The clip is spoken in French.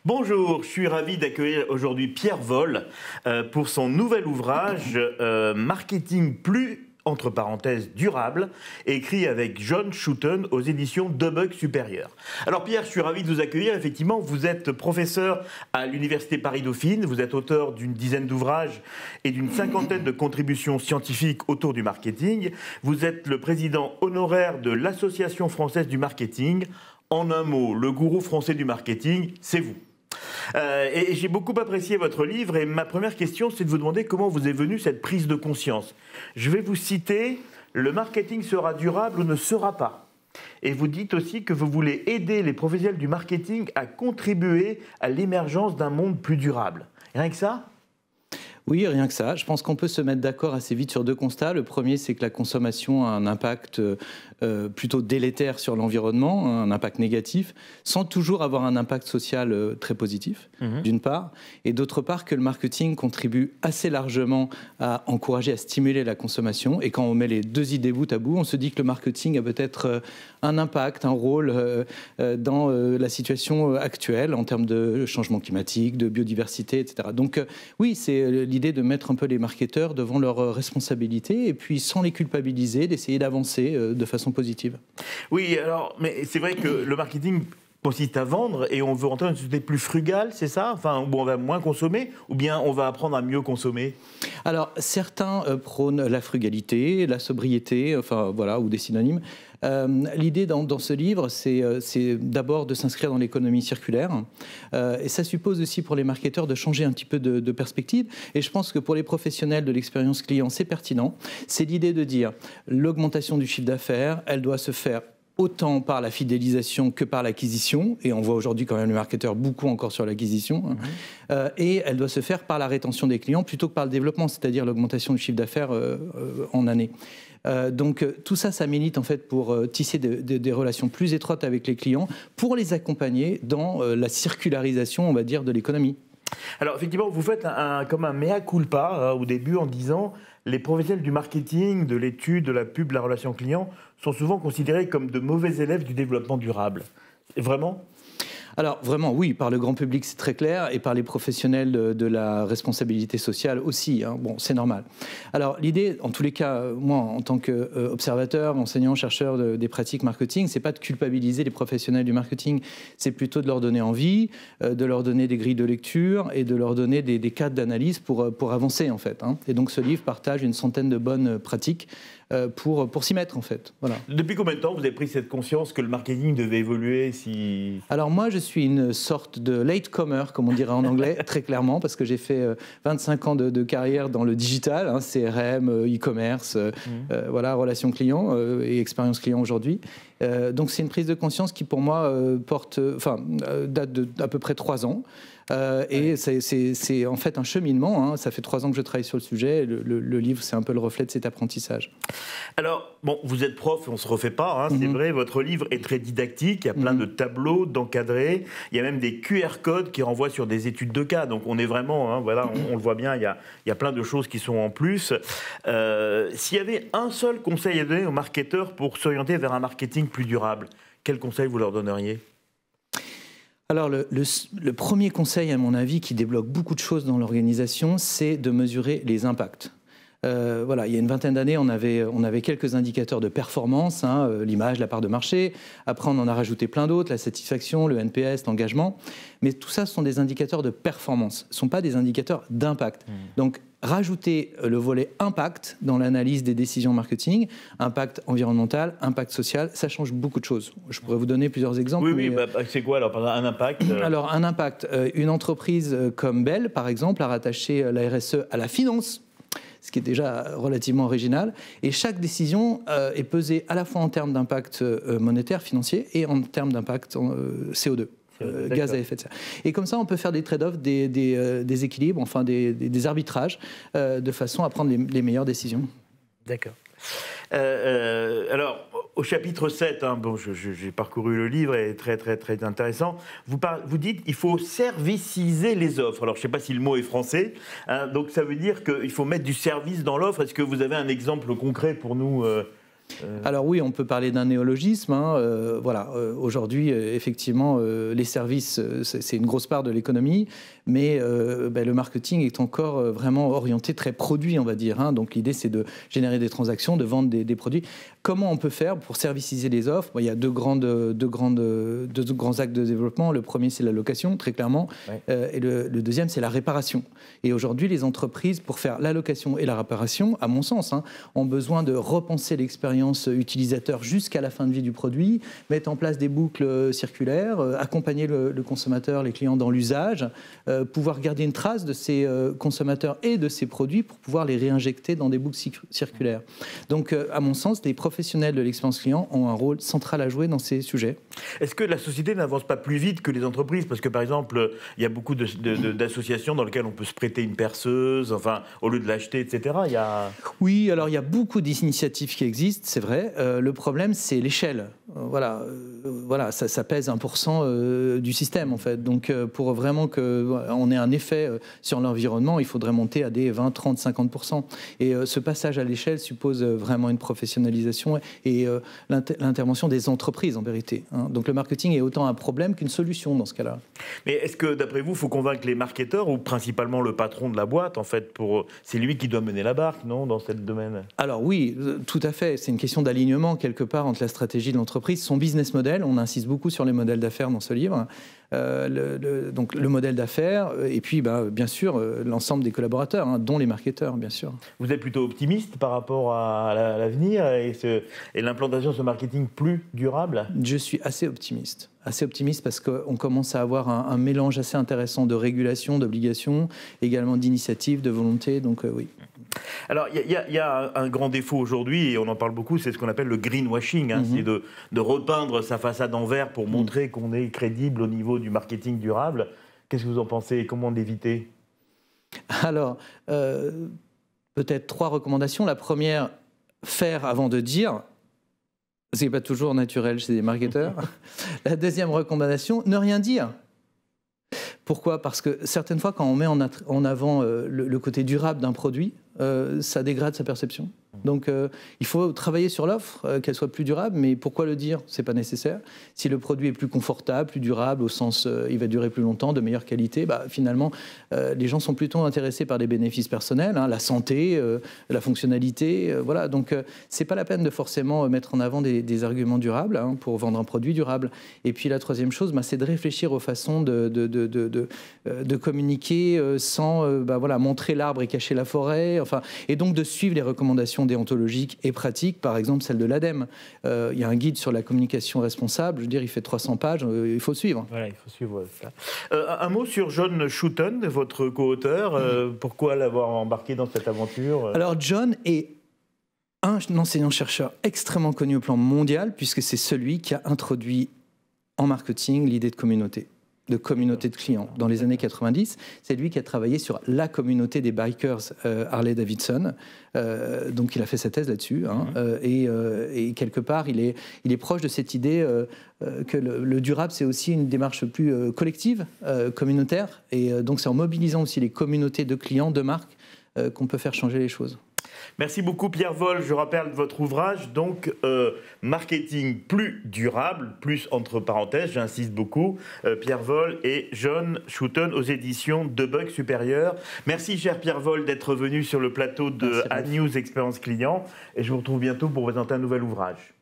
Bonjour, je suis ravi d'accueillir aujourd'hui Pierre Wohl pour son nouvel ouvrage Marketing plus, entre parenthèses, durable, écrit avec John Schouten aux éditions Debug Supérieur. Alors Pierre, je suis ravi de vous accueillir. Effectivement, vous êtes professeur à l'Université Paris-Dauphine, vous êtes auteur d'une dizaine d'ouvrages et d'une cinquantaine de contributions scientifiques autour du marketing. Vous êtes le président honoraire de l'Association française du marketing. En un mot, le gourou français du marketing, c'est vous. Et j'ai beaucoup apprécié votre livre et ma première question, c'est de vous demander comment vous est venue cette prise de conscience. Je vais vous citer, le marketing sera durable ou ne sera pas. Et vous dites aussi que vous voulez aider les professionnels du marketing à contribuer à l'émergence d'un monde plus durable. Rien que ça ? Oui, rien que ça. Je pense qu'on peut se mettre d'accord assez vite sur deux constats. Le premier, c'est que la consommation a un impact plutôt délétère sur l'environnement, un impact négatif, sans toujours avoir un impact social très positif, d'une part. Et d'autre part, que le marketing contribue assez largement à encourager, à stimuler la consommation. Et quand on met les deux idées bout à bout, on se dit que le marketing a peut-être un impact, un rôle dans la situation actuelle en termes de changement climatique, de biodiversité, etc. Donc oui, c'est l'idée de mettre un peu les marketeurs devant leurs responsabilités et puis sans les culpabiliser, d'essayer d'avancer de façon positive. Oui, alors, mais c'est vrai que le marketing consiste à vendre et on veut rentrer dans une société plus frugale, c'est ça ? Enfin, où on va moins consommer ou bien on va apprendre à mieux consommer ? Alors, certains prônent la frugalité, la sobriété, enfin voilà, ou des synonymes. L'idée dans ce livre, c'est d'abord de s'inscrire dans l'économie circulaire. Et ça suppose aussi pour les marketeurs de changer un petit peu de perspective. Et je pense que pour les professionnels de l'expérience client, c'est pertinent. C'est l'idée de dire l'augmentation du chiffre d'affaires, elle doit se faire autant par la fidélisation que par l'acquisition, et on voit aujourd'hui quand même les marketeurs beaucoup encore sur l'acquisition, et elle doit se faire par la rétention des clients plutôt que par le développement, c'est-à-dire l'augmentation du chiffre d'affaires en année. Donc tout ça, ça milite en fait pour tisser des relations plus étroites avec les clients, pour les accompagner dans la circularisation, on va dire, de l'économie. Alors effectivement, vous faites comme un mea culpa au début en disant les professionnels du marketing, de l'étude, de la pub, de la relation client sont souvent considérés comme de mauvais élèves du développement durable. Vraiment ? Alors vraiment, oui, par le grand public, c'est très clair, et par les professionnels de la responsabilité sociale aussi. Bon, c'est normal. Alors l'idée, en tous les cas, moi, en tant qu'observateur, enseignant, chercheur des pratiques marketing, c'est pas de culpabiliser les professionnels du marketing, c'est plutôt de leur donner envie, de leur donner des grilles de lecture et de leur donner des cadres d'analyse pour avancer, en fait. Et donc ce livre partage une centaine de bonnes pratiques pour s'y mettre, en fait. Voilà. Depuis combien de temps vous avez pris cette conscience que le marketing devait évoluer Alors moi, je suis une sorte de latecomer, comme on dirait en anglais, très clairement, parce que j'ai fait 25 ans de carrière dans le digital, CRM, e-commerce, voilà, relations clients et expérience client aujourd'hui. Donc c'est une prise de conscience qui, pour moi, date d'à peu près 3 ans. Et c'est en fait un cheminement. Ça fait 3 ans que je travaille sur le sujet. Le livre, c'est un peu le reflet de cet apprentissage. Alors, bon, vous êtes prof, on ne se refait pas, c'est vrai, votre livre est très didactique, il y a plein de tableaux, d'encadrés, il y a même des QR codes qui renvoient sur des études de cas, donc on est vraiment, voilà, on le voit bien, il y a plein de choses qui sont en plus. S'il y avait un seul conseil à donner aux marketeurs pour s'orienter vers un marketing plus durable, quel conseil vous leur donneriez ? Alors, le premier conseil, à mon avis, qui débloque beaucoup de choses dans l'organisation, c'est de mesurer les impacts. Voilà, il y a une vingtaine d'années, on avait quelques indicateurs de performance, l'image, la part de marché. Après, on en a rajouté plein d'autres, la satisfaction, le NPS, l'engagement. Mais tout ça, ce sont des indicateurs de performance. Ce ne sont pas des indicateurs d'impact. Donc, rajouter le volet impact dans l'analyse des décisions marketing, impact environnemental, impact social, ça change beaucoup de choses. Je pourrais vous donner plusieurs exemples. Oui, c'est quoi alors un impact Alors un impact, une entreprise comme Bell, par exemple, a rattaché la RSE à la finance, ce qui est déjà relativement original. Et chaque décision est pesée à la fois en termes d'impact monétaire, financier, et en termes d'impact CO2. Gaz à effet de serre. Et comme ça, on peut faire des trade-offs, des équilibres, enfin des arbitrages, de façon à prendre les meilleures décisions. D'accord. Alors, au chapitre 7, j'ai parcouru le livre, et très, très, très intéressant, vous dites qu'il faut serviciser les offres. Alors, je ne sais pas si le mot est français, donc ça veut dire qu'il faut mettre du service dans l'offre. Est-ce que vous avez un exemple concret pour nous Alors oui, on peut parler d'un néologisme. Voilà, aujourd'hui, effectivement, les services, c'est une grosse part de l'économie, mais le marketing est encore vraiment orienté très produit, on va dire. Donc l'idée, c'est de générer des transactions, de vendre des produits. Comment on peut faire pour serviciser les offres? Il y a deux grands actes de développement. Le premier, c'est la location, très clairement, et le deuxième, c'est la réparation. Et aujourd'hui, les entreprises, pour faire la location et la réparation, à mon sens, ont besoin de repenser l'expérience utilisateur jusqu'à la fin de vie du produit, mettre en place des boucles circulaires, accompagner le consommateur, les clients dans l'usage, pouvoir garder une trace de ces consommateurs et de ces produits pour pouvoir les réinjecter dans des boucles circulaires. Donc, à mon sens, les professionnels de l'expérience client ont un rôle central à jouer dans ces sujets. Est-ce que la société n'avance pas plus vite que les entreprises? Parce que, par exemple, il y a beaucoup d'associations dans lesquelles on peut se prêter une perceuse, enfin, au lieu de l'acheter, etc. Oui, alors il y a beaucoup d'initiatives qui existent, c'est vrai. Le problème, c'est l'échelle. Voilà, ça pèse 1% du système, en fait. Donc, pour vraiment qu'on ait un effet sur l'environnement, il faudrait monter à des 20, 30, 50%. Et ce passage à l'échelle suppose vraiment une professionnalisation et l'intervention des entreprises, en vérité. Donc, le marketing est autant un problème qu'une solution dans ce cas-là. Mais est-ce que, d'après vous, il faut convaincre les marketeurs ou principalement le patron de la boîte, en fait, c'est lui qui doit mener la barque, non, dans ce domaine? Alors oui, tout à fait. C'est une question d'alignement quelque part entre la stratégie de l'entreprise, son business model. On insiste beaucoup sur les modèles d'affaires dans ce livre. Donc le modèle d'affaires et puis bien sûr l'ensemble des collaborateurs, dont les marketeurs, bien sûr. Vous êtes plutôt optimiste par rapport à l'avenir et l'implantation de ce marketing plus durable? Je suis assez optimiste parce qu'on commence à avoir un mélange assez intéressant de régulation, d'obligations, également d'initiatives, de volonté, donc oui. Alors, il y a un grand défaut aujourd'hui, et on en parle beaucoup, c'est ce qu'on appelle le greenwashing, c'est de repeindre sa façade en vert pour montrer qu'on est crédible au niveau du marketing durable. Qu'est-ce que vous en pensez? Comment l'éviter? Alors, peut-être 3 recommandations. La première, faire avant de dire. Ce n'est pas toujours naturel chez des marketeurs. La deuxième recommandation, ne rien dire. Pourquoi? Parce que certaines fois, quand on met en avant le côté durable d'un produit, ça dégrade sa perception. Donc il faut travailler sur l'offre, qu'elle soit plus durable, mais pourquoi le dire? C'est pas nécessaire. Si le produit est plus confortable, plus durable, au sens il va durer plus longtemps, de meilleure qualité, finalement les gens sont plutôt intéressés par des bénéfices personnels, la santé, la fonctionnalité, voilà. Donc c'est pas la peine de forcément mettre en avant des arguments durables pour vendre un produit durable. Et puis la troisième chose, c'est de réfléchir aux façons de communiquer sans montrer l'arbre et cacher la forêt, et donc de suivre les recommandations déontologiques et pratiques, par exemple celle de l'ADEME. Il y a un guide sur la communication responsable, je veux dire, il fait 300 pages, il faut suivre. Voilà, il faut suivre ça. Un mot sur John Shooten, votre co-auteur. Pourquoi l'avoir embarqué dans cette aventure? Alors John est un enseignant-chercheur extrêmement connu au plan mondial, puisque c'est celui qui a introduit en marketing l'idée de communauté de clients. Dans les années 90, c'est lui qui a travaillé sur la communauté des bikers Harley-Davidson. Donc il a fait sa thèse là-dessus. Et quelque part, il est proche de cette idée que le durable, c'est aussi une démarche plus collective, communautaire. Et donc c'est en mobilisant aussi les communautés de clients, de marques, qu'on peut faire changer les choses. Merci beaucoup Pierre Woll. Je rappelle votre ouvrage, donc marketing plus durable, plus entre parenthèses, j'insiste beaucoup, Pierre Woll et John Shooten aux éditions Debug Supérieur. Merci cher Pierre Woll d'être venu sur le plateau de A-News Expérience Client et je vous retrouve bientôt pour présenter un nouvel ouvrage.